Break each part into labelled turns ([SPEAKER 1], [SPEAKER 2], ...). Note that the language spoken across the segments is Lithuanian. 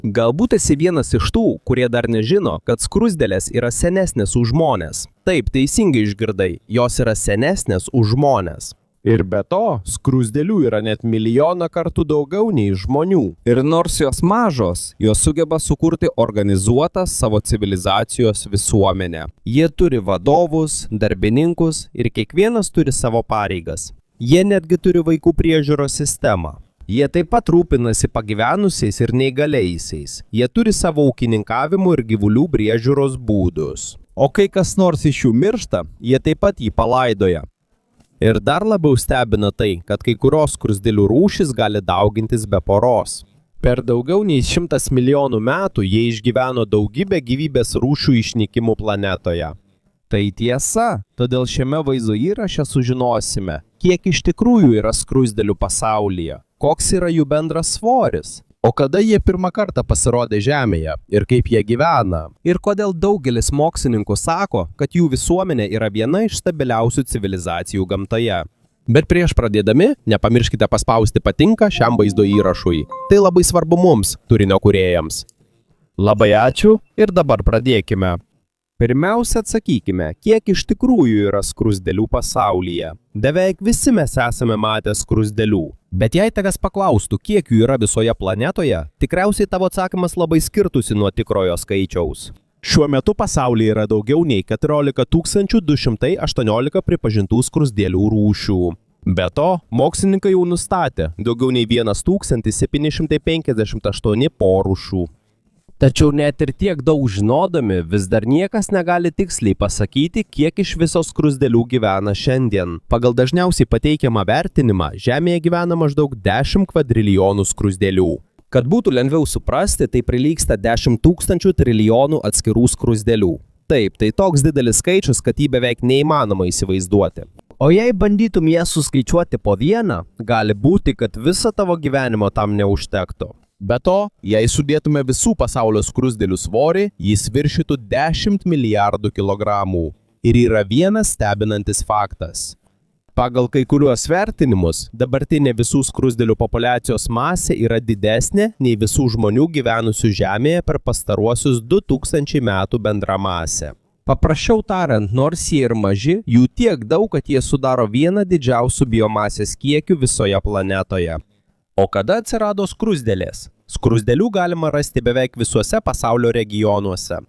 [SPEAKER 1] Galbūt esi vienas iš tų, kurie dar nežino, kad skruzdėlės yra senesnės už žmones. Taip, teisingai išgirdai, jos yra senesnės už žmones.
[SPEAKER 2] Ir be to, skruzdėlių yra net milijoną kartų daugiau nei žmonių.
[SPEAKER 3] Ir nors jos mažos, jos sugeba sukurti organizuotą savo civilizacijos visuomenę. Jie turi vadovus, darbininkus ir kiekvienas turi savo pareigas. Jie netgi turi vaikų priežiūros sistemą. Jie taip pat rūpinasi pagyvenusiais ir neįgaliaisiais. Jie turi savo ūkininkavimo ir gyvulių priežiūros būdus.
[SPEAKER 2] O kai kas nors iš jų miršta, jie taip pat jį palaidoja.
[SPEAKER 3] Ir dar labiau stebina tai, kad kai kurios skruzdėlių rūšys gali daugintis be poros.
[SPEAKER 2] Per daugiau nei 100 milijonų metų jie išgyveno daugybę gyvybės rūšių išnykimų planetoje.
[SPEAKER 3] Tai tiesa, todėl šiame vaizdo įraše sužinosime, kiek iš tikrųjų yra skruzdėlių pasaulyje, koks yra jų bendras svoris,
[SPEAKER 2] o kada jie pirmą kartą pasirodė Žemėje ir kaip jie gyvena.
[SPEAKER 3] Ir kodėl daugelis mokslininkų sako, kad jų visuomenė yra viena iš stabiliausių civilizacijų gamtoje.
[SPEAKER 1] Bet prieš pradėdami, nepamirškite paspausti patinka šiam vaizdo įrašui. Tai labai svarbu mums, turinio kūrėjams.
[SPEAKER 2] Labai ačiū ir dabar pradėkime.
[SPEAKER 3] Pirmiausia, atsakykime, kiek iš tikrųjų yra skruzdėlių pasaulyje. Beveik visi mes esame matę skruzdėlių. Bet jei tavęs paklaustų, kiek jų yra visoje planetoje, tikriausiai tavo atsakymas labai skirtųsi nuo tikrojo skaičiaus.
[SPEAKER 2] Šiuo metu pasaulyje yra daugiau nei 14 218 pripažintų skruzdėlių rūšių. Be to, mokslininkai jau nustatė daugiau nei 1758 porūšių.
[SPEAKER 3] Tačiau net ir tiek daug žinodami, vis dar niekas negali tiksliai pasakyti, kiek iš viso skruzdėlių gyvena šiandien.
[SPEAKER 1] Pagal dažniausiai pateikiamą vertinimą, Žemėje gyvena maždaug 10 kvadrilijonų skruzdėlių.
[SPEAKER 3] Kad būtų lengviau suprasti, tai prilygsta 10 000 trilijonų atskirų skruzdėlių. Taip, tai toks didelis skaičius, kad jį beveik neįmanoma įsivaizduoti. O jei bandytum jas suskaičiuoti po vieną, gali būti, kad visą tavo gyvenimo tam neužtektų.
[SPEAKER 2] Be to, jei sudėtume visų pasaulio skruzdėlių svorį, jis viršytų 10 milijardų kilogramų.
[SPEAKER 1] Ir yra vienas stebinantis faktas.
[SPEAKER 3] Pagal kai kuriuos vertinimus, dabartinė visų skruzdėlių populiacijos masė yra didesnė nei visų žmonių gyvenusių Žemėje per pastaruosius 2000 metų bendra masė. Paprasčiau tariant, nors jie ir maži, jų tiek daug, kad jie sudaro vieną didžiausių biomasės kiekių visoje planetoje. O kada atsirado skruzdėlės? Skruzdėlių galima rasti beveik visuose pasaulio regionuose.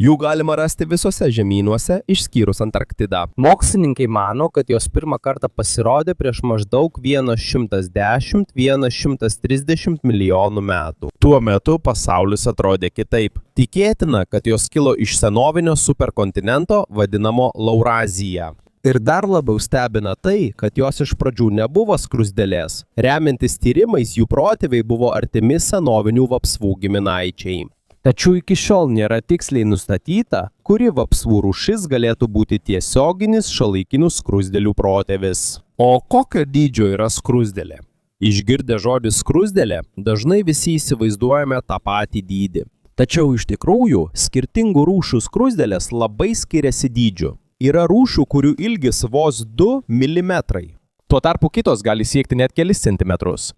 [SPEAKER 3] Jų galima rasti visuose žemynuose, išskyrus Antarktidą. Mokslininkai mano, kad jos pirmą kartą pasirodė prieš maždaug 110–130 milijonų metų.
[SPEAKER 2] Tuo metu pasaulis atrodė kitaip.
[SPEAKER 1] Tikėtina, kad jos kilo iš senovinio superkontinento vadinamo Laurazija.
[SPEAKER 3] Ir dar labiau stebina tai, kad jos iš pradžių nebuvo skruzdėlės. Remiantis tyrimais, jų protėviai buvo artimi senovinių vapsvų giminaičiai. Tačiau iki šiol nėra tiksliai nustatyta, kuri vapsvų rūšis galėtų būti tiesioginis šiuolaikinių skruzdėlių protėvis.
[SPEAKER 2] O kokio dydžio yra skruzdėlė?
[SPEAKER 3] Išgirdę žodį skruzdėlė, dažnai visi įsivaizduojame tą patį dydį. Tačiau iš tikrųjų, skirtingų rūšių skruzdėlės labai skiriasi dydžiu. Yra rūšių, kurių ilgis vos 2 mm.
[SPEAKER 1] Tuo tarpu kitos gali siekti net kelis centimetrus.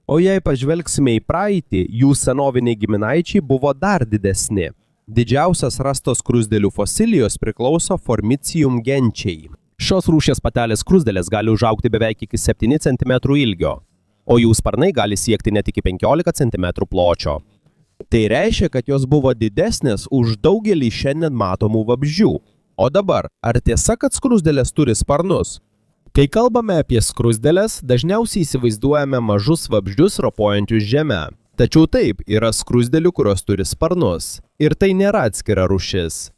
[SPEAKER 3] O jei pažvelgsime į praeitį, jų senoviniai giminaičiai buvo dar didesni. Didžiausias rastos skruzdėlių fosilijos priklauso Formicium genčiai.
[SPEAKER 1] Šios rūšies patelės skruzdėlės gali užaugti beveik iki 7 cm ilgio, o jų sparnai gali siekti net iki 15 cm pločio.
[SPEAKER 3] Tai reiškia, kad jos buvo didesnės už daugelį šiandien matomų vabzdžių. O dabar, ar tiesa, kad skruzdėlės turi sparnus?
[SPEAKER 1] Kai kalbame apie skruzdėles, dažniausiai įsivaizduojame mažus vabzdžius ropojančius žeme.
[SPEAKER 3] Tačiau taip, yra skruzdėlių, kurios turi sparnus. Ir tai nėra atskira rūšis.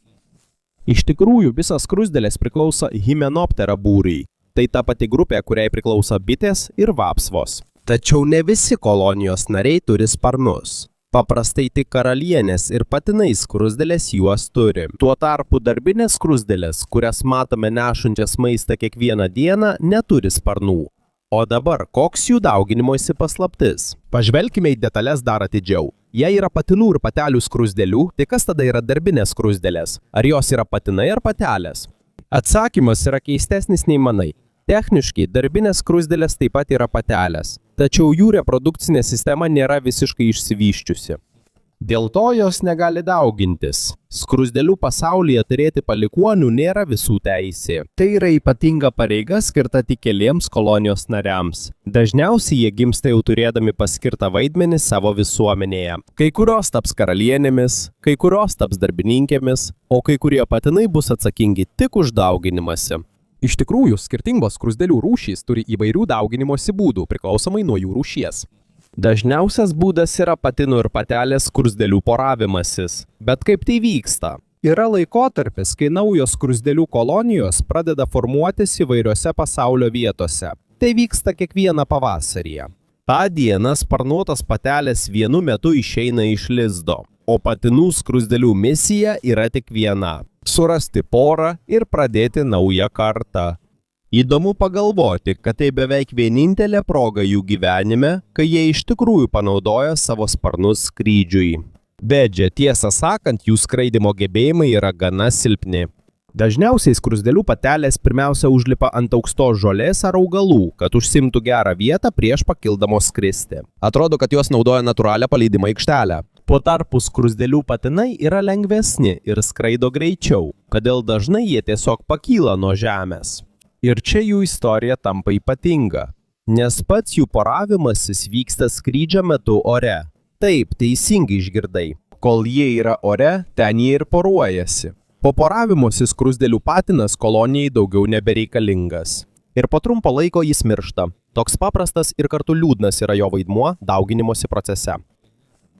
[SPEAKER 1] Iš tikrųjų, visas skruzdėlės priklauso Hymenoptera būriui. Tai ta pati grupė, kuriai priklauso bitės ir vapsvos.
[SPEAKER 3] Tačiau ne visi kolonijos nariai turi sparnus. Paprastai tik karalienės ir patinai skruzdėlės juos turi. Tuo tarpu darbinės skruzdėlės, kurias matome nešančias maistą kiekvieną dieną, neturi sparnų. O dabar, koks jų dauginimosi paslaptis?
[SPEAKER 1] Pažvelkime į detalės dar atidžiau. Jei yra patinų ir patelių skruzdėlių, tai kas tada yra darbinės skruzdėlės? Ar jos yra patinai ar patelės?
[SPEAKER 3] Atsakymas yra keistesnis nei manai. Techniškai, darbinės skruzdėlės taip pat yra patelės, tačiau jų reprodukcinė sistema nėra visiškai išsivysčiusi. Dėl to jos negali daugintis. Skruzdėlių pasaulyje turėti palikuonių nėra visų teisė.
[SPEAKER 2] Tai yra ypatinga pareiga skirta tik keliems kolonijos nariams. Dažniausiai jie gimsta jau turėdami paskirtą vaidmenį savo visuomenėje. Kai kurios taps karalienėmis, kai kurios taps darbininkėmis, o kai kurie patinai bus atsakingi tik už dauginimąsi.
[SPEAKER 4] Iš tikrųjų, skirtingos skruzdėlių rūšys turi įvairių dauginimosi būdų priklausomai nuo jų rūšies.
[SPEAKER 3] Dažniausias būdas yra patinų ir patelės skruzdėlių poravimasis. Bet kaip tai vyksta?
[SPEAKER 2] Yra laikotarpis, kai naujos skruzdėlių kolonijos pradeda formuotis įvairiose pasaulio vietose. Tai vyksta kiekvieną pavasarį.
[SPEAKER 3] Ta diena sparnuotos patelės vienu metu išeina iš lizdo, o patinų skruzdėlių misija yra tik viena – surasti porą ir pradėti naują kartą. Įdomu pagalvoti, kad tai beveik vienintelė proga jų gyvenime, kai jie iš tikrųjų panaudoja savo sparnus skrydžiui. Bedžia, tiesą sakant, jų skraidimo gebėjimai yra gana silpni.
[SPEAKER 2] Dažniausiai skruzdėlių patelės pirmiausia užlipa ant aukštos žolės ar augalų, kad užsimtų gerą vietą prieš pakildamos skristi.
[SPEAKER 1] Atrodo, kad jos naudoja natūralią paleidimo aikštelę.
[SPEAKER 3] Tuo tarpu skruzdėlių patinai yra lengvesni ir skraido greičiau, todėl dažnai jie tiesiog pakyla nuo žemės.
[SPEAKER 2] Ir čia jų istorija tampa ypatinga,
[SPEAKER 3] nes pats jų poravimasis vyksta skrydžio metu ore.
[SPEAKER 2] Taip, teisingai išgirdai. Kol jie yra ore, ten jie ir poruojasi. Po poravimosi skruzdėlių patinas kolonijai daugiau nebereikalingas.
[SPEAKER 1] Ir po trumpo laiko jis miršta. Toks paprastas ir kartu liūdnas yra jo vaidmuo dauginimosi procese.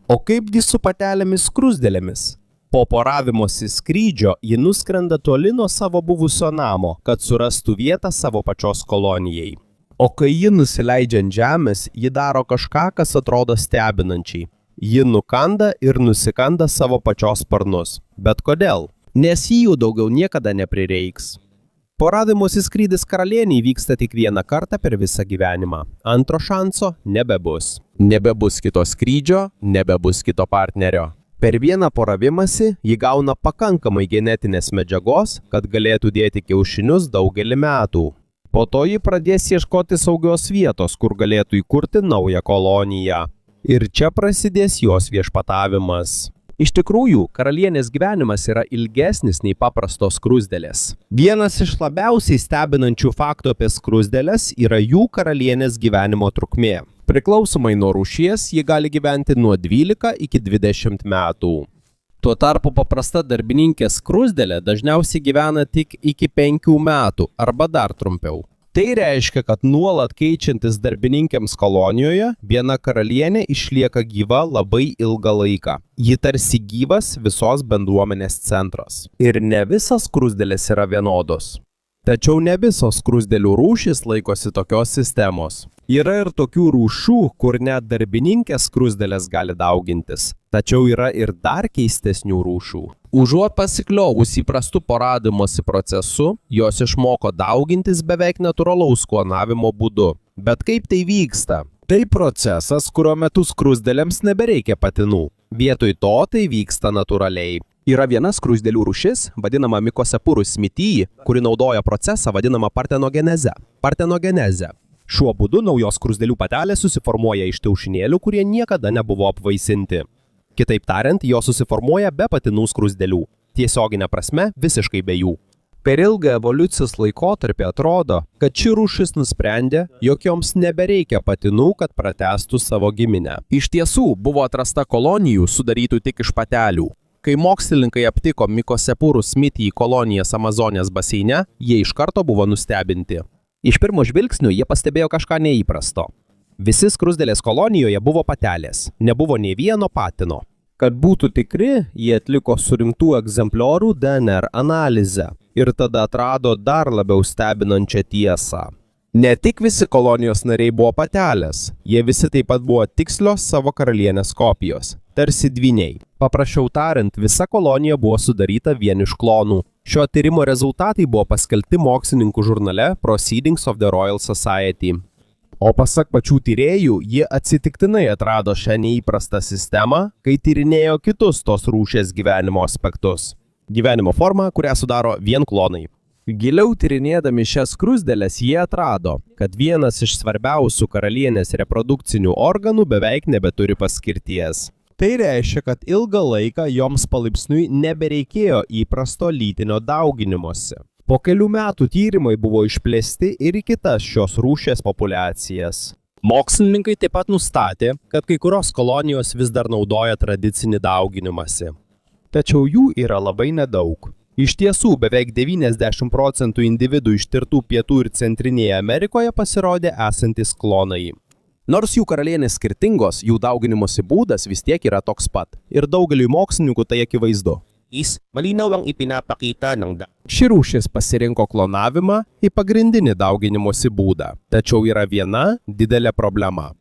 [SPEAKER 2] O kaipgi su patelėmis skruzdėlėmis?
[SPEAKER 3] Po poravimosi skrydžio ji nuskrenda toli nuo savo buvusio namo, kad surastų vietą savo pačios kolonijai.
[SPEAKER 2] O kai ji nusileidžia ant žemės, ji daro kažką, kas atrodo stebinančiai.
[SPEAKER 3] Ji nukanda ir nusikanda savo pačios sparnus. Bet kodėl?
[SPEAKER 2] Nes jų daugiau niekada neprireiks.
[SPEAKER 3] Poravimosi skrydis karalieniai vyksta tik vieną kartą per visą gyvenimą. Antro šanso nebebus.
[SPEAKER 1] Nebebus kito skrydžio, nebebus kito partnerio.
[SPEAKER 3] Per vieną poravimąsi ji gauna pakankamai genetinės medžiagos, kad galėtų dėti kiaušinius daugelį metų. Po to ji pradės ieškoti saugios vietos, kur galėtų įkurti naują koloniją. Ir čia prasidės jos viešpatavimas.
[SPEAKER 1] Iš tikrųjų, karalienės gyvenimas yra ilgesnis nei paprastos skruzdėlės.
[SPEAKER 3] Vienas iš labiausiai stebinančių faktų apie skruzdėles yra jų karalienės gyvenimo trukmė. Priklausomai nuo rūšies, ji gali gyventi nuo 12 iki 20 metų.
[SPEAKER 2] Tuo tarpu paprasta darbininkė skruzdėlė dažniausiai gyvena tik iki 5 metų arba dar trumpiau.
[SPEAKER 3] Tai reiškia, kad nuolat keičiantis darbininkėms kolonijoje, viena karalienė išlieka gyva labai ilgą laiką. Ji tarsi gyvas visos bendruomenės centras. Ir ne visas skruzdėlės yra vienodos. Tačiau ne visos skruzdėlių rūšys laikosi tokios sistemos. Yra ir tokių rūšių, kur net darbininkės skruzdėlės gali daugintis. Tačiau yra ir dar keistesnių rūšių. Užuot pasikliovusi įprastų poravimosi procesu, jos išmoko daugintis beveik natūralaus klonavimo būdu. Bet kaip tai vyksta? Tai procesas, kurio metu skruzdėlėms nebereikia patinų. Vietoj to tai vyksta natūraliai.
[SPEAKER 1] Yra viena skruzdėlių rūšis, vadinama Mycosephurus smithii, kuri naudoja procesą vadinamą partenogenezę. Šiuo būdu naujos skruzdėlių patelės susiformuoja iš kiaušinėlių, kurie niekada nebuvo apvaisinti. Kitaip tariant, jos susiformuoja be patinų skruzdėlių. Tiesioginė prasme, visiškai be jų.
[SPEAKER 3] Per ilgą evoliucijos laikotarpį atrodo, kad ši rūšis nusprendė, jog joms nebereikia patinų, kad pratęstų savo giminę.
[SPEAKER 1] Iš tiesų, buvo atrasta kolonijų sudarytų tik iš patelių. Kai mokslininkai aptiko Mycosephurus smithii kolonijas Amazonės baseine, jie iš karto buvo nustebinti. Iš pirmo žvilgsnio jie pastebėjo kažką neįprasto. Visi skruzdėlės kolonijoje buvo patelės, nebuvo nei vieno patino.
[SPEAKER 3] Kad būtų tikri, jie atliko surinktų egzempliorių DNR analizę ir tada atrado dar labiau stebinančią tiesą. Ne tik visi kolonijos nariai buvo patelės, jie visi taip pat buvo tikslios savo karalienės kopijos, tarsi dvyniai. Paprasčiau tariant, visa kolonija buvo sudaryta vien iš klonų. Šio tyrimo rezultatai buvo paskelbti mokslininkų žurnale Proceedings of the Royal Society. O pasak pačių tyrėjų, jie atsitiktinai atrado šią neįprastą sistemą, kai tyrinėjo kitus tos rūšies gyvenimo aspektus.
[SPEAKER 1] Gyvenimo formą, kurią sudaro vien klonai.
[SPEAKER 3] Giliau tyrinėdami šias skruzdėles, jie atrado, kad vienas iš svarbiausių karalienės reprodukcinių organų beveik nebeturi paskirties. Tai reiškia, kad ilgą laiką joms palaipsniui nebereikėjo įprasto lytinio dauginimosi. Po kelių metų tyrimai buvo išplėsti ir į kitas šios rūšies populiacijas. Mokslininkai taip pat nustatė, kad kai kurios kolonijos vis dar naudoja tradicinį dauginimąsi. Tačiau jų yra labai nedaug. Iš tiesų, beveik 90% individų ištirtų Pietų ir Centrinėje Amerikoje pasirodė esantis klonai.
[SPEAKER 1] Nors jų karalienės skirtingos, jų dauginimosi būdas vis tiek yra toks pat. Ir daugeliui mokslininkų tai akivaizdu.
[SPEAKER 2] Malinaw ang ipinapakita ng
[SPEAKER 1] Ši rūšis pasirinko klonavimą į pagrindinį dauginimosi būdą. Tačiau yra viena didelė problema.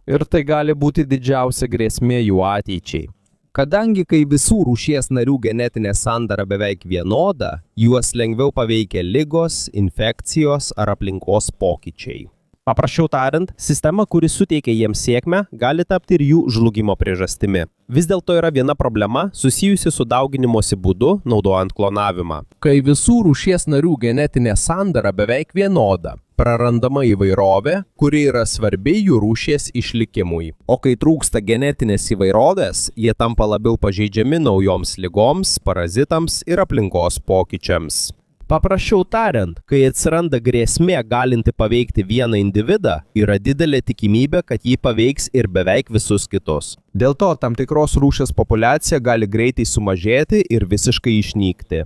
[SPEAKER 3] Ir tai gali būti didžiausia grėsmė jų ateičiai.
[SPEAKER 1] Kadangi kai visų rūšies narių genetinė sandara beveik vienoda, juos lengviau paveikia ligos, infekcijos ar aplinkos pokyčiai. Paprasčiau tariant, sistema, kuri suteikia jiems sėkmę, gali tapti ir jų žlugimo priežastimi. Vis dėlto yra viena problema susijusi su dauginimosi būdu, naudojant klonavimą. Kai visų rūšies narių genetinė sandara beveik vienoda, prarandama įvairovė, kuri yra svarbi jų rūšies išlikimui. O kai trūksta genetinės įvairovės, jie tampa labiau pažeidžiami naujoms ligoms, parazitams ir aplinkos pokyčiams. Paprasčiau tariant, kai atsiranda grėsmė galinti paveikti vieną individą, yra didelė tikimybė, kad jį paveiks ir beveik visus kitus.
[SPEAKER 3] Dėl to tam tikros rūšies populiacija gali greitai sumažėti ir visiškai išnykti.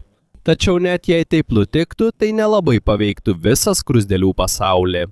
[SPEAKER 1] Tačiau net jei taip nutiktų, tai nelabai paveiktų visą skruzdėlių pasaulį.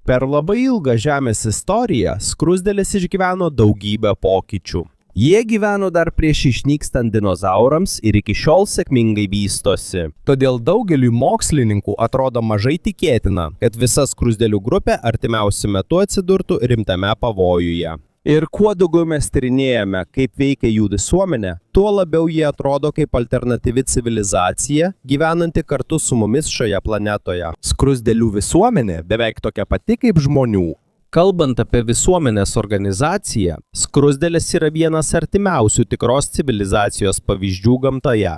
[SPEAKER 3] Per labai ilgą Žemės istoriją skruzdėlės išgyveno daugybę pokyčių.
[SPEAKER 1] Jie gyveno dar prieš išnykstant dinozaurams ir iki šiol sėkmingai vystosi.
[SPEAKER 3] Todėl daugeliui mokslininkų atrodo mažai tikėtina, kad visa skruzdėlių grupė artimiausiu metu atsidurtų rimtame pavojuje. Ir kuo daugiau mes tyrinėjame, kaip veikia jų visuomenė, tuo labiau jie atrodo kaip alternatyvi civilizacija, gyvenanti kartu su mumis šioje planetoje. Skruzdėlių visuomenė beveik tokia pati kaip žmonių.
[SPEAKER 1] Kalbant apie visuomenės organizaciją, skruzdėlės yra vienas artimiausių tikros civilizacijos pavyzdžių gamtoje.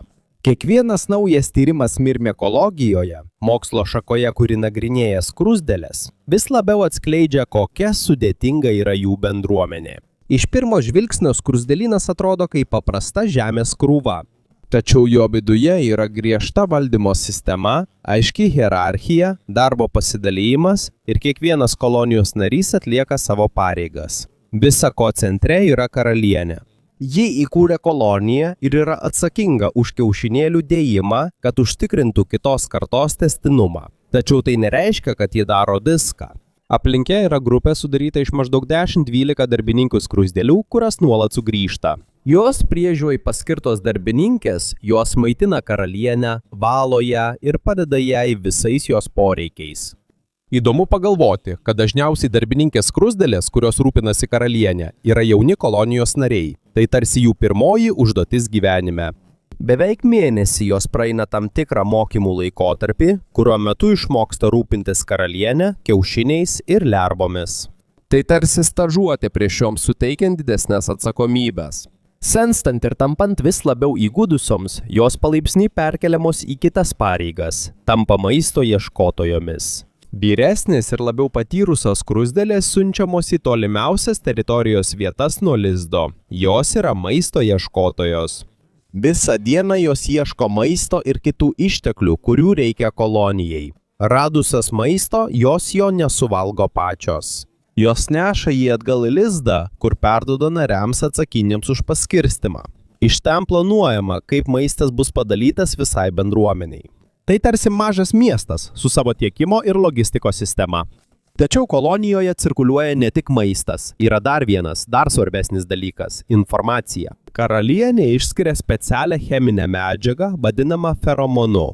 [SPEAKER 3] Kiekvienas naujas tyrimas mirmekologijoje, mokslo šakoje, kuri nagrinėja skruzdėles, vis labiau atskleidžia, kokia sudėtinga yra jų bendruomenė.
[SPEAKER 1] Iš pirmo žvilgsnio skruzdėlynas atrodo kaip paprasta žemės krūva.
[SPEAKER 3] Tačiau jo viduje yra griežta valdymo sistema, aiški hierarchija, darbo pasidalymas ir kiekvienas kolonijos narys atlieka savo pareigas.
[SPEAKER 1] Visa ko centre yra karalienė.
[SPEAKER 3] Ji įkūrė koloniją ir yra atsakinga už kiaušinėlių dėjimą, kad užtikrintų kitos kartos tęstinumą.
[SPEAKER 1] Tačiau tai nereiškia, kad ji daro viską.
[SPEAKER 3] Aplinke yra grupė sudaryta iš maždaug 10-12 darbininkų skruzdėlių, kurios nuolat sugrįžta.
[SPEAKER 1] Jos priežiūrai paskirtos darbininkės, jos maitina karalienę, valo ją ir padeda jai visais jos poreikiais.
[SPEAKER 3] Įdomu pagalvoti, kad dažniausiai darbininkės skruzdėlės, kurios rūpinasi karalienė, yra jauni kolonijos nariai. Tai tarsi jų pirmoji užduotis gyvenime.
[SPEAKER 1] Beveik mėnesį jos praeina tam tikrą mokymų laikotarpį, kurio metu išmoksta rūpintis karalienę, kiaušiniais ir lervomis.
[SPEAKER 3] Tai tarsi stažuotė prieš joms suteikiant didesnės atsakomybės.
[SPEAKER 1] Senstant ir tampant vis labiau įgudusioms, jos palaipsniui perkeliamos į kitas pareigas, tampa maisto ieškotojomis.
[SPEAKER 3] Vyresnės ir labiau patyrusios skruzdėlės siunčiamos į tolimiausias teritorijos vietas nuo lizdo. Jos yra maisto ieškotojos.
[SPEAKER 1] Visą dieną jos ieško maisto ir kitų išteklių, kurių reikia kolonijai. Radusios maisto, jos jo nesuvalgo pačios.
[SPEAKER 3] Jos neša jį atgal į lizdą, kur perduoda nariams atsakingiems už paskirstimą.
[SPEAKER 1] Iš ten planuojama, kaip maistas bus padalytas visai bendruomeniai.
[SPEAKER 3] Tai tarsi mažas miestas su savo tiekimo ir logistikos sistema.
[SPEAKER 1] Tačiau kolonijoje cirkuliuoja ne tik maistas. Yra dar vienas, dar svarbesnis dalykas – informacija.
[SPEAKER 3] Karalienė išskiria specialią cheminę medžiagą, vadinamą feromonu.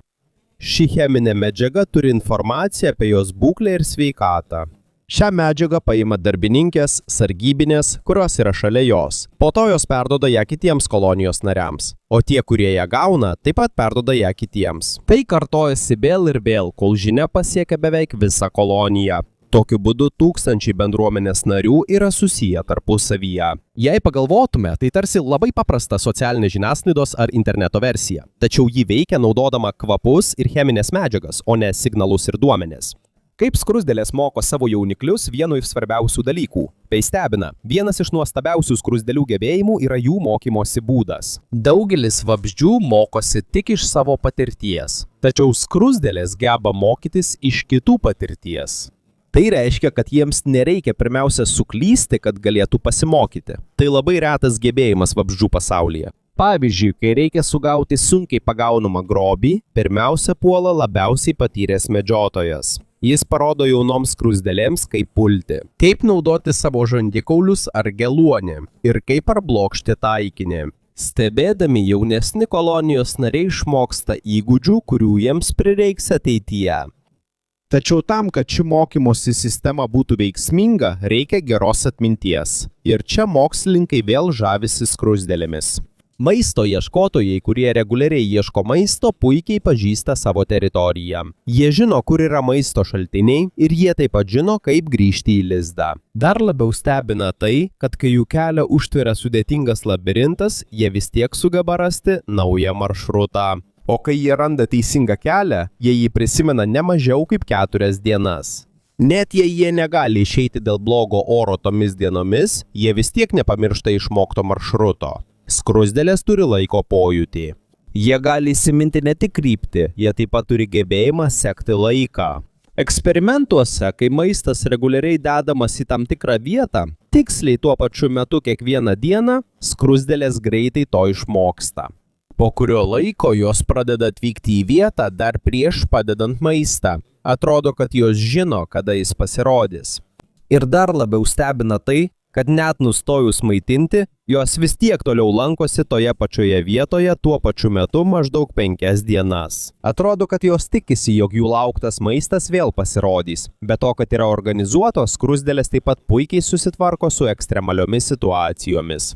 [SPEAKER 1] Ši cheminė medžiaga turi informaciją apie jos būklę ir sveikatą.
[SPEAKER 3] Šią medžiagą paima darbininkės, sargybinės, kurios yra šalia jos. Po to jos perduoda ją kitiems kolonijos nariams. O tie, kurie ją gauna, taip pat perduoda ją kitiems.
[SPEAKER 1] Tai kartojasi vėl ir vėl, kol žinia pasiekia beveik visą koloniją. Tokiu būdu tūkstančiai bendruomenės narių yra susiję tarpusavyje.
[SPEAKER 3] Jei pagalvotume, tai tarsi labai paprasta socialinė žiniasklaidos ar interneto versija. Tačiau ji veikia naudodama kvapus ir cheminės medžiagas, o ne signalus ir duomenis.
[SPEAKER 1] Kaip skruzdėlės moko savo jauniklius vienu iš svarbiausių dalykų? Tai stebina. Vienas iš nuostabiausių skruzdėlių gebėjimų yra jų mokymosi būdas. Daugelis vabzdžių mokosi tik iš savo patirties, tačiau skruzdėlės geba mokytis iš kitų patirties. Tai reiškia, kad jiems nereikia pirmiausia suklysti, kad galėtų pasimokyti. Tai labai retas gebėjimas vabzdžių pasaulyje. Pavyzdžiui, kai reikia sugauti sunkiai pagaunamą grobį, pirmiausia puola labiausiai patyręs medžiotojas. Jis parodo jaunoms skruzdėlėms, kaip pulti, kaip naudoti savo žandikaulius ar geluonį ir kaip parblokšti taikinį. Stebėdami jaunesni kolonijos nariai išmoksta įgūdžių, kurių jiems prireiks ateityje. Tačiau tam, kad ši mokymosi sistema būtų veiksminga, reikia geros atminties. Ir čia mokslininkai vėl žavisi skruzdėlėmis. Maisto ieškotojai, kurie reguliariai ieško maisto, puikiai pažįsta savo teritoriją. Jie žino, kur yra maisto šaltiniai ir jie taip pat žino, kaip grįžti į lizdą. Dar labiau stebina tai, kad kai jų kelią užtveria sudėtingas labirintas, jie vis tiek sugeba rasti naują maršrutą. O kai jie randa teisingą kelią, jie jį prisimena ne mažiau kaip 4 dienas. Net jei jie negali išeiti dėl blogo oro tomis dienomis, jie vis tiek nepamiršta išmokto maršruto. Skruzdėlės turi laiko pojūtį. Jie gali įsiminti ne tik kryptį, jie taip pat turi gebėjimą sekti laiką. Eksperimentuose, kai maistas reguliariai dedamas į tam tikrą vietą, tiksliai tuo pačiu metu kiekvieną dieną, skruzdėlės greitai to išmoksta. Po kurio laiko jos pradeda atvykti į vietą dar prieš padedant maistą. Atrodo, kad jos žino, kada jis pasirodys. Ir dar labiau stebina tai, kad net nustojus maitinti, jos vis tiek toliau lankosi toje pačioje vietoje tuo pačiu metu maždaug 5 dienas. Atrodo, kad jos tikisi, jog jų lauktas maistas vėl pasirodys. Be to, kad yra organizuotos, skruzdėlės taip pat puikiai susitvarko su ekstremaliomis situacijomis.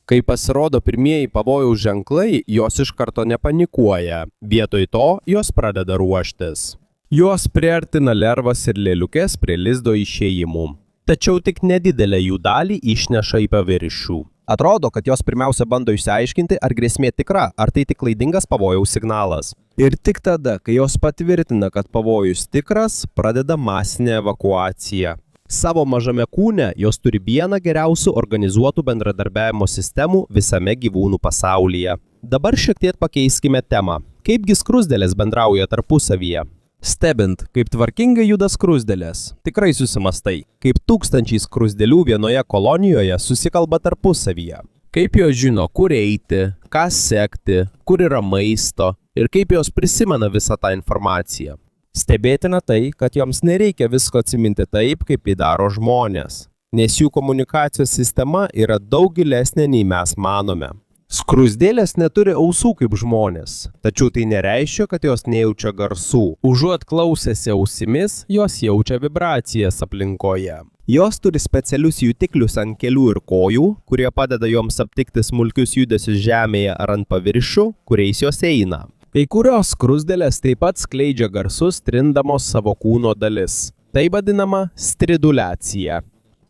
[SPEAKER 1] Kai pasirodo pirmieji pavojaus ženklai, jos iš karto nepanikuoja. Vietoj to, jos pradeda ruoštis. Jos priartina lervas ir lėliukės prie lizdo išėjimų. Tačiau tik nedidelę jų dalį išneša į paviršių. Atrodo, kad jos pirmiausia bando išsiaiškinti, ar grėsmė tikra, ar tai tik klaidingas pavojaus signalas. Ir tik tada, kai jos patvirtina, kad pavojus tikras, pradeda masinė evakuacija. Savo mažame kūne jos turi vieną geriausių organizuotų bendradarbiavimo sistemų visame gyvūnų pasaulyje. Dabar šiek tiek pakeiskime temą. Kaipgi skruzdėlės bendrauja tarpusavyje? Stebint, kaip tvarkingai juda skruzdėlės, tikrai susimastai, kaip tūkstančiai skruzdėlių vienoje kolonijoje susikalba tarpusavyje. Kaip jos žino, kur eiti, ką sekti, kur yra maisto ir kaip jos prisimena visą tą informaciją. Stebėtina tai, kad joms nereikia visko atsiminti taip, kaip įdaro žmonės, nes jų komunikacijos sistema yra daug gilesnė nei mes manome. Skruzdėlės neturi ausų kaip žmonės, tačiau tai nereiškia, kad jos nejaučia garsų. Užuot klausęsi ausimis, jos jaučia vibracijas aplinkoje. Jos turi specialius jutiklius ant kelių ir kojų, kurie padeda joms aptikti smulkius judesius žemėje ar ant paviršių, kuriais jos eina. Kai kurios skruzdėlės taip pat skleidžia garsus trindamos savo kūno dalis. Tai vadinama striduliacija.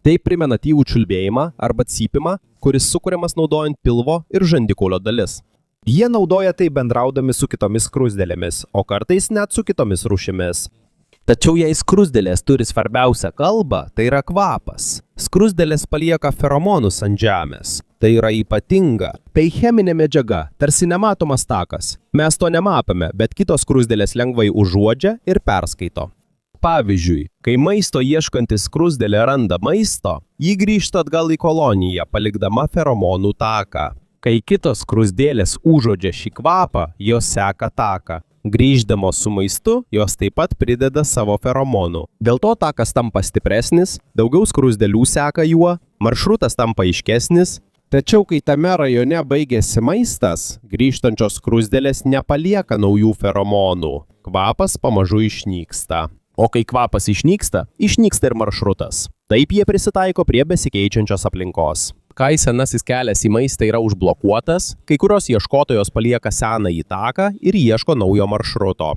[SPEAKER 1] Tai primena tylų čiulbėjimą arba cypimą, kuris sukuriamas naudojant pilvo ir žandikaulio dalis. Jie naudoja tai bendraudami su kitomis skruzdėlėmis, o kartais net su kitomis rūšimis. Tačiau jei skruzdėlės turi svarbiausią kalbą, tai yra kvapas. Skruzdėlės palieka feromonus ant žemės. Tai yra ypatinga. Tai cheminė medžiaga, tarsi nematomas takas. Mes to nematome, bet kitos skruzdėlės lengvai užuodžia ir perskaito. Pavyzdžiui, kai maisto ieškantis skruzdėlė randa maisto, ji grįžta atgal į koloniją, palikdama feromonų taką. Kai kitos skruzdėlės užuodžia šį kvapą, jos seka taką. Grįždamos su maistu, jos taip pat prideda savo feromonų. Dėl to takas tampa stipresnis, daugiau skruzdėlių seka juo, maršrutas tampa aiškesnis. Tačiau, kai tame rajone baigėsi maistas, grįžtančios skruzdėlės nepalieka naujų feromonų. Kvapas pamažu išnyksta. O kai kvapas išnyksta ir maršrutas. Taip jie prisitaiko prie besikeičiančios aplinkos. Kai senasis kelias į maistą yra užblokuotas, kai kurios ieškotojos palieka senąjį taką ir ieško naujo maršruto.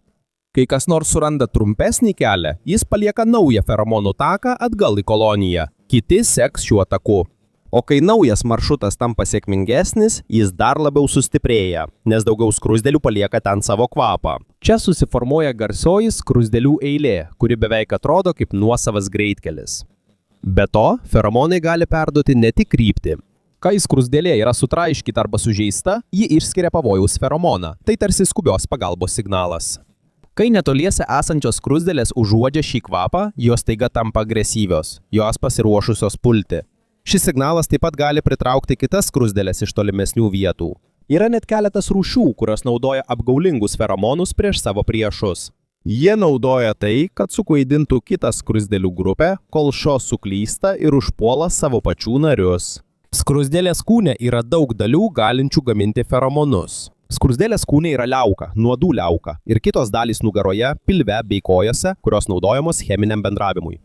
[SPEAKER 1] Kai kas nors suranda trumpesnį kelią, jis palieka naują feromonų taką atgal į koloniją. Kiti seks šiuo taku. O kai naujas maršrutas tampa sėkmingesnis, jis dar labiau sustiprėja, nes daugiau skruzdėlių palieka ten savo kvapą.
[SPEAKER 2] Čia susiformuoja garsioji skruzdėlių eilė, kuri beveik atrodo kaip nuosavas greitkelis. Be to, feromonai gali perduoti ne tik kryptį.
[SPEAKER 1] Kai skruzdėlė yra sutraiškyta arba sužeista, ji išskiria pavojaus feromoną. Tai tarsi skubios pagalbos signalas. Kai netoliese esančios skruzdėlės užuodžia šį kvapą, jos taiga tampa agresyvios, jos pasiruošusios pulti. Šis signalas taip pat gali pritraukti kitas skruzdėlės iš tolimesnių vietų. Yra net keletas rūšių, kurios naudoja apgaulingus feromonus prieš savo priešus.
[SPEAKER 3] Jie naudoja tai, kad suklaidintų kitą skruzdėlių grupę, kol šios suklysta ir užpuola savo pačių narius.
[SPEAKER 1] Skruzdėlės kūne yra daug dalių galinčių gaminti feromonus. Skruzdėlės kūne yra liauka, nuodų liauka ir kitos dalys nugaroje, pilve bei kojose, kurios naudojamos cheminiam bendravimui.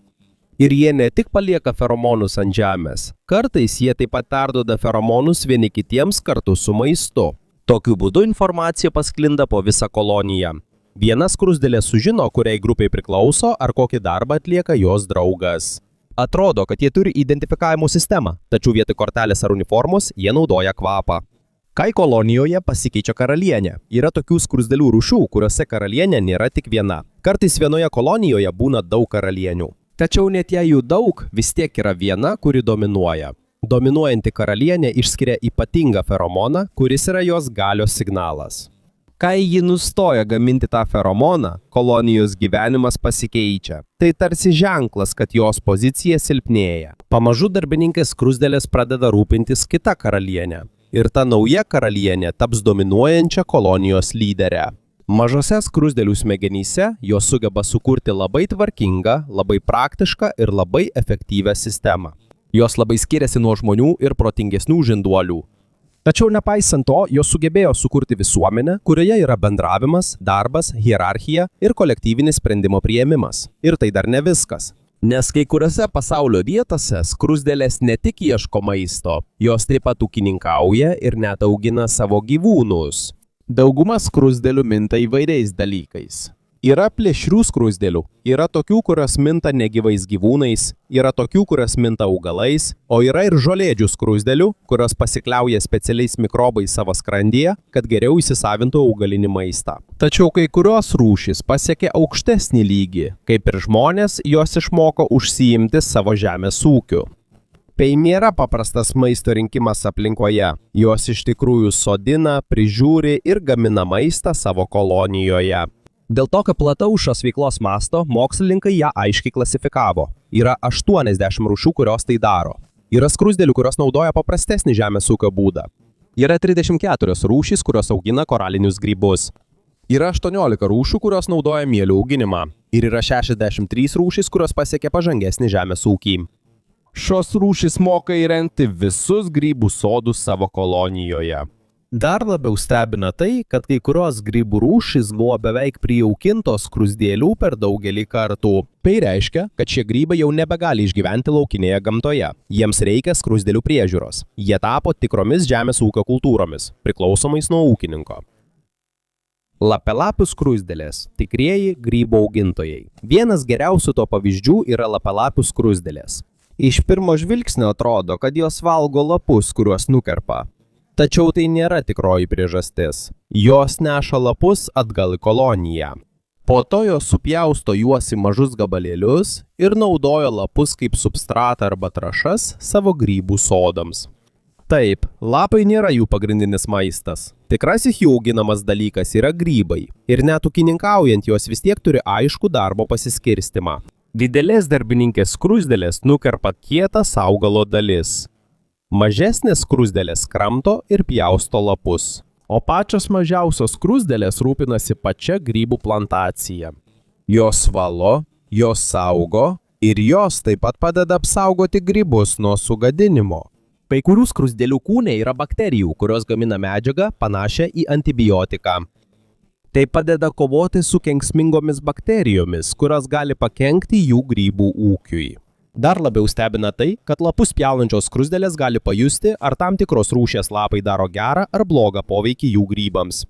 [SPEAKER 1] Ir jie ne tik palieka feromonus ant žemės, kartais jie taip pat perduoda feromonus vieni kitiems kartu su maistu. Tokiu būdu informacija pasklinda po visą koloniją. Viena skruzdėlė sužino, kuriai grupiai priklauso ar kokį darbą atlieka jos draugas. Atrodo, kad jie turi identifikavimo sistemą, tačiau vietoj kortelės ar uniformos jie naudoja kvapą. Kai kolonijoje pasikeičia karalienė, yra tokių skruzdėlių rūšių, kuriuose karalienė nėra tik viena. Kartais vienoje kolonijoje būna daug karalienių. Tačiau net jei jų daug, vis tiek yra viena, kuri dominuoja. Dominuojanti karalienė išskiria ypatingą feromoną, kuris yra jos galios signalas. Kai ji nustoja gaminti tą feromoną, kolonijos gyvenimas pasikeičia. Tai tarsi ženklas, kad jos pozicija silpnėja. Pamažu darbininkai skruzdėlės pradeda rūpintis kita karalienė. Ir ta nauja karalienė taps dominuojančia kolonijos lyderė. Mažose skruzdėlių smegenyse jos sugeba sukurti labai tvarkingą, labai praktišką ir labai efektyvią sistemą. Jos labai skiriasi nuo žmonių ir protingesnių žinduolių. Tačiau nepaisant to, jos sugebėjo sukurti visuomenę, kurioje yra bendravimas, darbas, hierarchija ir kolektyvinis sprendimo priėmimas. Ir tai dar ne viskas. Nes kai kuriuose pasaulio vietose skruzdėlės ne tik ieško maisto, jos taip pat ūkininkauja ir net augina savo gyvūnus. Dauguma skruzdėlių minta įvairiais dalykais. Yra plėšrių skruzdėlių, yra tokių, kurios minta negyvais gyvūnais, yra tokių, kurios minta augalais, o yra ir žolėdžių skruzdėlių, kurios pasikliauja specialiais mikrobais savo skrandyje, kad geriau įsisavintų augalinį maistą. Tačiau kai kurios rūšys pasiekė aukštesnį lygį, kaip ir žmonės, jos išmoko užsiimti savo žemės ūkiu. Tai nėra paprastas maisto rinkimas aplinkoje. Jos iš tikrųjų sodina, prižiūri ir gamina maistą savo kolonijoje. Dėl tokio plataus šios veiklos masto, mokslininkai ją aiškiai klasifikavo. Yra 80 rūšių, kurios tai daro. Yra skruzdėlių, kurios naudoja paprastesnį žemės ūkio būdą. Yra 34 rūšys, kurios augina koralinius grybus. Yra 18 rūšių, kurios naudoja mielių auginimą. Ir yra 63 rūšys, kurios pasiekė pažangesnį žemės ūkį. Šios rūšys moka įrengti visus grybų sodus savo kolonijoje. Dar labiau stebina tai, kad kai kurios grybų rūšys buvo beveik prijaukintos skruzdėlių per daugelį kartų. Tai reiškia, kad šie grybai jau nebegali išgyventi laukinėje gamtoje. Jiems reikia skruzdėlių priežiūros. Jie tapo tikromis žemės ūkio kultūromis, priklausomais nuo ūkininko. Lapelapių skruzdėlės – tikrieji grybų augintojai. Vienas geriausių to pavyzdžių yra lapelapių skruzdėlės. Iš pirmo žvilgsnio atrodo, kad jos valgo lapus, kuriuos nukerpa. Tačiau tai nėra tikroji priežastis. Jos neša lapus atgal į koloniją. Po to jos supjausto juos į mažus gabalėlius ir naudoja lapus kaip substratą arba trąšas savo grybų sodams. Taip, lapai nėra jų pagrindinis maistas. Tikrasis jų auginamas dalykas yra grybai. Ir net ūkininkaujant jos vis tiek turi aiškų darbo pasiskirstimą. Didelės darbininkės skruzdėlės nukerpa kietas augalo dalis. Mažesnės skruzdėlės kramto ir pjausto lapus. O pačios mažiausios skruzdėlės rūpinasi pačia grybų plantacija. Jos valo, jos saugo ir jos taip pat padeda apsaugoti grybus nuo sugadinimo. Kai kurių skruzdėlių kūne yra bakterijų, kurios gamina medžiagą panašią į antibiotiką. Tai padeda kovoti su kenksmingomis bakterijomis, kurios gali pakenkti jų grybų ūkiui. Dar labiau stebina tai, kad lapus pjaunančios skruzdėlės gali pajusti, ar tam tikros rūšies lapai daro gerą ar blogą poveikį jų grybams.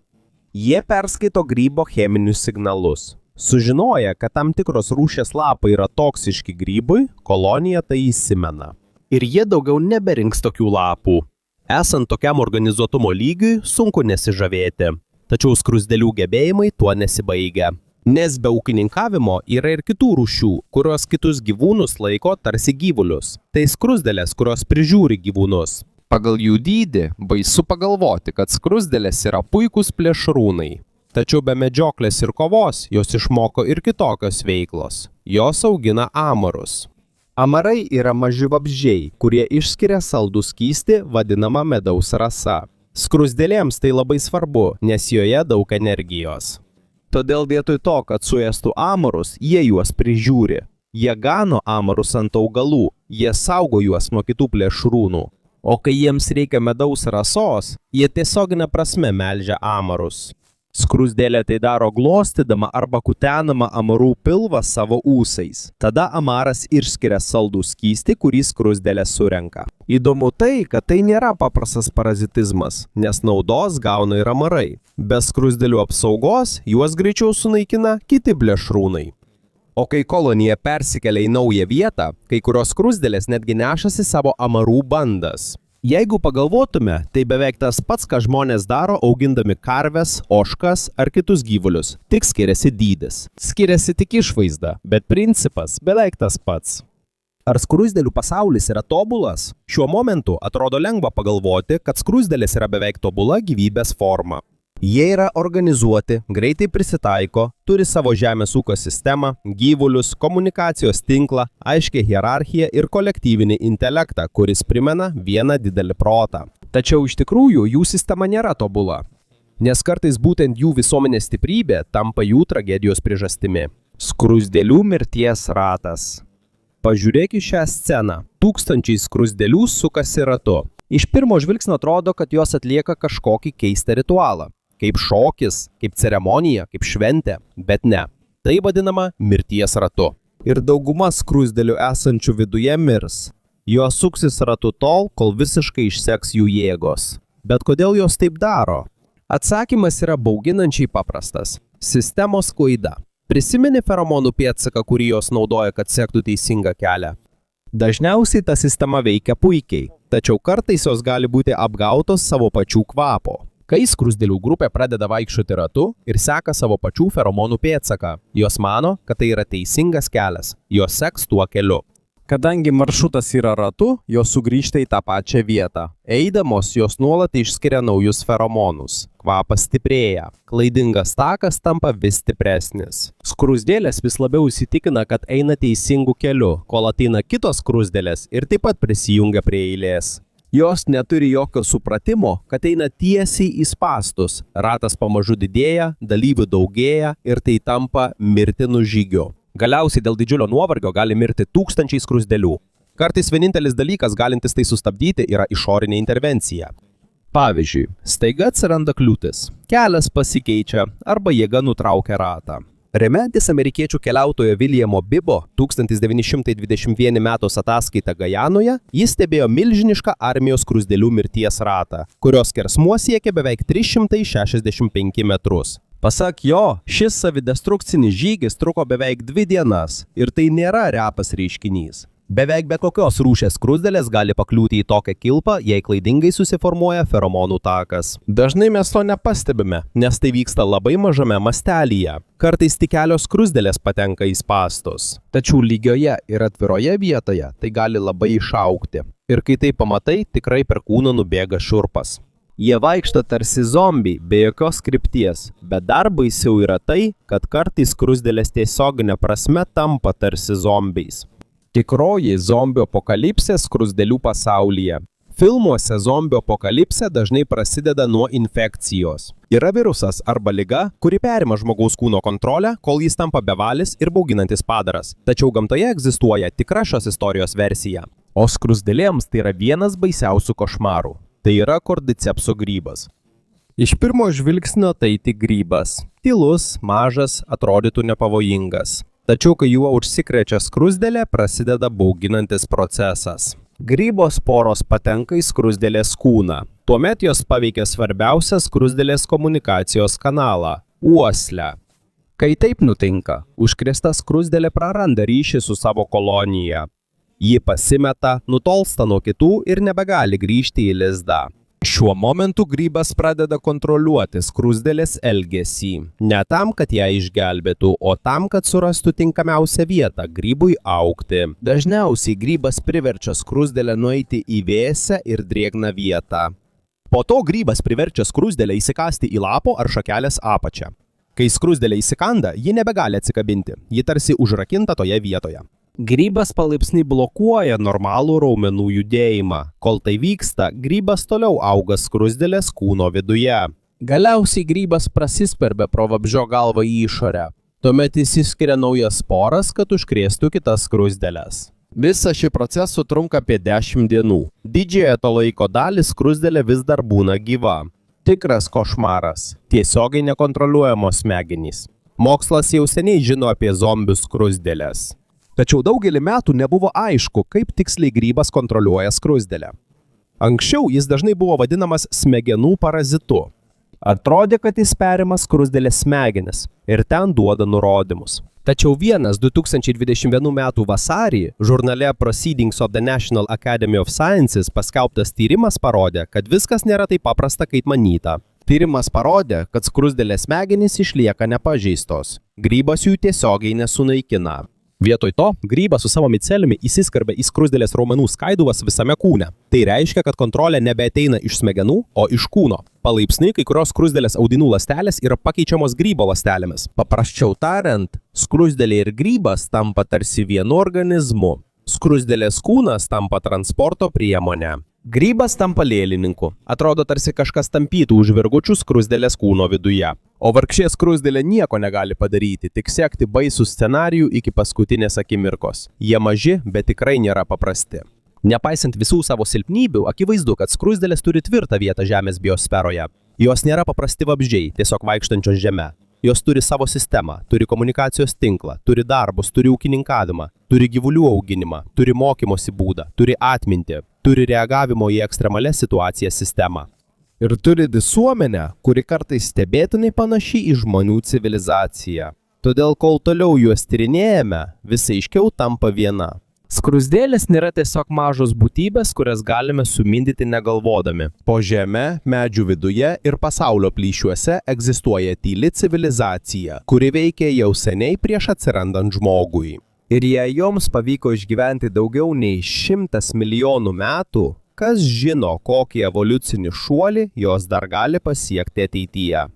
[SPEAKER 1] Jie perskaito grybo cheminius signalus. Sužinoję, kad tam tikros rūšies lapai yra toksiški grybui, kolonija tai įsimena. Ir jie daugiau neberinks tokių lapų. Esant tokiam organizuotumo lygiui, sunku nesižavėti.
[SPEAKER 3] Tačiau skruzdėlių gebėjimai tuo nesibaigia. Nes be ūkininkavimo yra ir kitų rūšių, kurios kitus gyvūnus laiko tarsi gyvulius. Tai skruzdėlės, kurios prižiūri gyvūnus.
[SPEAKER 2] Pagal jų dydį baisu pagalvoti, kad skruzdėlės yra puikūs plėšrūnai.
[SPEAKER 3] Tačiau be medžioklės ir kovos jos išmoko ir kitokios veiklos. Jos augina amarus. Amarai yra maži vabzdžiai, kurie išskiria saldų skystį, vadinamą medaus rasa. Skruzdėlėms tai labai svarbu, nes joje daug energijos. Todėl vietoj to, kad suėstų amarus, jie juos prižiūri. Jie gano amarus ant augalų, jie saugo juos nuo kitų plėšrūnų. O kai jiems reikia medaus rasos, jie tiesioginė prasme melžia amarus. Skruzdėlė tai daro glostydama arba kutenama amarų pilvą savo ūsais. Tada amaras išskiria saldų skystį, kurį skruzdėlė surenka. Įdomu tai, kad tai nėra paprastas parazitizmas, nes naudos gauna ir amarai. Be skruzdėlių apsaugos juos greičiau sunaikina kiti plėšrūnai. O kai kolonija persikelia į naują vietą, kai kurios skruzdėlės netgi nešasi savo amarų bandas. Jeigu pagalvotume, tai beveik tas pats, ką žmonės daro augindami karves, ožkas ar kitus gyvulius, tik skiriasi dydis.
[SPEAKER 2] Skiriasi tik išvaizda, bet principas beveik tas pats.
[SPEAKER 3] Ar skruzdėlių pasaulis yra tobulas? Šiuo momentu atrodo lengva pagalvoti, kad skruzdėlės yra beveik tobula gyvybės forma. Jie yra organizuoti, greitai prisitaiko, turi savo žemės ūkio sistemą, gyvulius, komunikacijos tinklą, aiškią hierarchiją ir kolektyvinį intelektą, kuris primena vieną didelį protą.
[SPEAKER 1] Tačiau iš tikrųjų jų sistema nėra tobula, nes kartais būtent jų visuomenės stiprybė tampa jų tragedijos priežastimi.
[SPEAKER 3] Skruzdėlių mirties ratas. Pažiūrėk į šią sceną. Tūkstančiai skruzdėlių sukasi ratu. Iš pirmo žvilgsnio atrodo, kad jos atlieka kažkokį keistą ritualą. Kaip šokis, kaip ceremonija, kaip šventė, bet ne. Tai vadinama mirties ratu. Ir dauguma skruzdėlių esančių viduje mirs. Jos suksis ratu tol, kol visiškai išseks jų jėgos. Bet kodėl jos taip daro?
[SPEAKER 1] Atsakymas yra bauginančiai paprastas. Sistemos klaida. Prisimeni feromonų pėdsaką, kurį jos naudoja, kad sektų teisingą kelią?
[SPEAKER 3] Dažniausiai ta sistema veikia puikiai, tačiau kartais jos gali būti apgautos savo pačių kvapo.
[SPEAKER 1] Kai skruzdėlių grupė pradeda vaikščioti ratu ir seka savo pačių feromonų pėdsaką, jos mano, kad tai yra teisingas kelias, jos seks tuo keliu.
[SPEAKER 2] Kadangi maršrutas yra ratu, jos sugrįžta į tą pačią vietą.
[SPEAKER 3] Eidamos jos nuolat išskiria naujus feromonus. Kvapas stiprėja. Klaidingas takas tampa vis stipresnis.
[SPEAKER 1] Skruzdėlės vis labiau įsitikina, kad eina teisingu keliu, kol ateina kitos skruzdėlės ir taip pat prisijungia prie eilės.
[SPEAKER 3] Jos neturi jokio supratimo, kad eina tiesiai į spąstus. Ratas pamažu didėja, dalyvių daugėja ir tai tampa mirtinu žygiu.
[SPEAKER 1] Galiausiai dėl didžiulio nuovargio gali mirti tūkstančiai skruzdėlių. Kartais vienintelis dalykas, galintis tai sustabdyti, yra išorinė intervencija.
[SPEAKER 3] Pavyzdžiui, staiga atsiranda kliūtis, kelias pasikeičia arba jėga nutraukia ratą. Remiantis amerikiečių keliautojo Williamo Bibo 1921 metus ataskaitą Gajanoje, jis stebėjo milžinišką armijos skruzdėlių mirties ratą, kurios skersmuo siekia beveik 365 metrus. Pasak jo, šis savidestrukcinis žygis truko beveik 2 dienas ir tai nėra retas reiškinys. Beveik bet kokios rūšies skruzdėlės gali pakliūti į tokią kilpą, jei klaidingai susiformuoja feromonų takas. Dažnai mes to nepastebime, nes tai vyksta labai mažame mastelyje. Kartais tik kelios skruzdėlės patenka į spąstus.
[SPEAKER 1] Tačiau lygioje ir atviroje vietoje tai gali labai išaugti. Ir kai tai pamatai, tikrai per kūną nubėga šiurpas.
[SPEAKER 3] Jie vaikšto tarsi zombiai, be jokios krypties, bet dar baisiau yra tai, kad kartais skruzdėlės tiesioginė prasme tampa tarsi zombiais.
[SPEAKER 1] Tikroji zombių apokalipsė skruzdėlių pasaulyje. Filmuose zombių apokalipsė dažnai prasideda nuo infekcijos. Yra virusas arba liga, kuri perima žmogaus kūno kontrolę, kol jis tampa bevalis ir bauginantis padaras. Tačiau gamtoje egzistuoja tikra šios istorijos versija. O skruzdėlėms tai yra vienas baisiausių košmarų. Tai yra kordycepso grybas. Iš pirmo žvilgsnio tai tik grybas. Tylus, mažas, atrodytų nepavojingas. Tačiau, kai juo užsikrečia skruzdėlė, prasideda bauginantis procesas.
[SPEAKER 3] Grybo sporos patenka į skruzdėlės kūną. Tuomet jos paveikia svarbiausią skruzdėlės komunikacijos kanalą – uoslę.
[SPEAKER 1] Kai taip nutinka, užkrėsta skruzdėlė praranda ryšį su savo kolonija.
[SPEAKER 3] Ji pasimeta, nutolsta nuo kitų ir nebegali grįžti į lizdą.
[SPEAKER 2] Šiuo momentu grybas pradeda kontroliuoti skruzdėlės elgesį. Ne tam, kad ją išgelbėtų, o tam, kad surastų tinkamiausią vietą grybui augti. Dažniausiai grybas priverčia skruzdėlę nueiti į vėsią ir drėgną vietą.
[SPEAKER 1] Po to grybas priverčia skruzdėlę įsikasti į lapo ar šakelės apačią. Kai skruzdėlė įsikanda, ji nebegali atsikabinti, ji tarsi užrakinta toje vietoje.
[SPEAKER 2] Grybas palaipsniui blokuoja normalų raumenų judėjimą. Kol tai vyksta, grybas toliau auga skruzdėlės kūno viduje.
[SPEAKER 3] Galiausiai grybas prasiskverbia pro vabzdžio galvą į išorę. Tuomet jis išskiria naujas sporas, kad užkrėstų kitas skruzdėles.
[SPEAKER 2] Visa ši procesų trunka apie 10 dienų. Didžiąją to laiko dalį skruzdėlė vis dar būna gyva.
[SPEAKER 3] Tikras košmaras.
[SPEAKER 2] Tiesiogiai nekontroliuojamos smegenys. Mokslas jau seniai žino apie zombių skruzdėles.
[SPEAKER 1] Tačiau daugelį metų nebuvo aišku, kaip tiksliai grybas kontroliuoja skruzdėlę. Anksčiau jis dažnai buvo vadinamas smegenų parazitu.
[SPEAKER 2] Atrodė, kad jis perima skruzdėlės smegenis ir ten duoda nurodymus. Tačiau vienas 2021 m. vasarį žurnale Proceedings of the National Academy of Sciences paskelbtas tyrimas parodė, kad viskas nėra taip paprasta, kaip manyta. Tyrimas parodė, kad skruzdėlės smegenys išlieka nepažeistos. Grybas jų tiesiogiai nesunaikina.
[SPEAKER 1] Vietoj to, grybas su savo miceliumi įsiskverbia į skruzdėlės raumenų skaiduvas visame kūne. Tai reiškia, kad kontrolė nebeateina iš smegenų, o iš kūno. Palaipsniui kai kurios skruzdėlės audinų ląstelės yra pakeičiamos grybo ląstelėmis.
[SPEAKER 3] Paprasčiau tariant, skruzdėlė ir grybas tampa tarsi vienu organizmu. Skruzdėlės kūnas tampa transporto priemonė.
[SPEAKER 2] Grybas tampa lėlininku. Atrodo, tarsi kažkas tampytų už virgučių skruzdėlės kūno viduje.
[SPEAKER 1] O vargšė skruzdėlė nieko negali padaryti, tik sekti baisų scenarijų iki paskutinės akimirkos. Jie maži, bet tikrai nėra paprasti. Nepaisant visų savo silpnybių, akivaizdu, kad skruzdėlės turi tvirtą vietą Žemės biosferoje. Jos nėra paprasti vabzdžiai, tiesiog vaikštančios žeme. Jos turi savo sistemą, turi komunikacijos tinklą, turi darbus, turi ūkininkavimą, turi gyvulių auginimą, turi mokymosi būdą, turi atmintį, turi reagavimo į ekstremalias situacijas sistemą.
[SPEAKER 2] Ir turi visuomenę, kuri kartais stebėtinai panaši į žmonių civilizaciją. Todėl, kol toliau juos tyrinėjame, vis aiškiau tampa viena. Skruzdėlės nėra tiesiog mažos būtybės, kurias galime sumindyti negalvodami.
[SPEAKER 1] Po žeme, medžių viduje ir pasaulio plyšiuose egzistuoja tyli civilizacija, kuri veikia jau seniai prieš atsirandant žmogui.
[SPEAKER 2] Ir jei joms pavyko išgyventi daugiau nei 100 milijonų metų, kas žino, kokį evoliucinį šuolį jos dar gali pasiekti ateityje.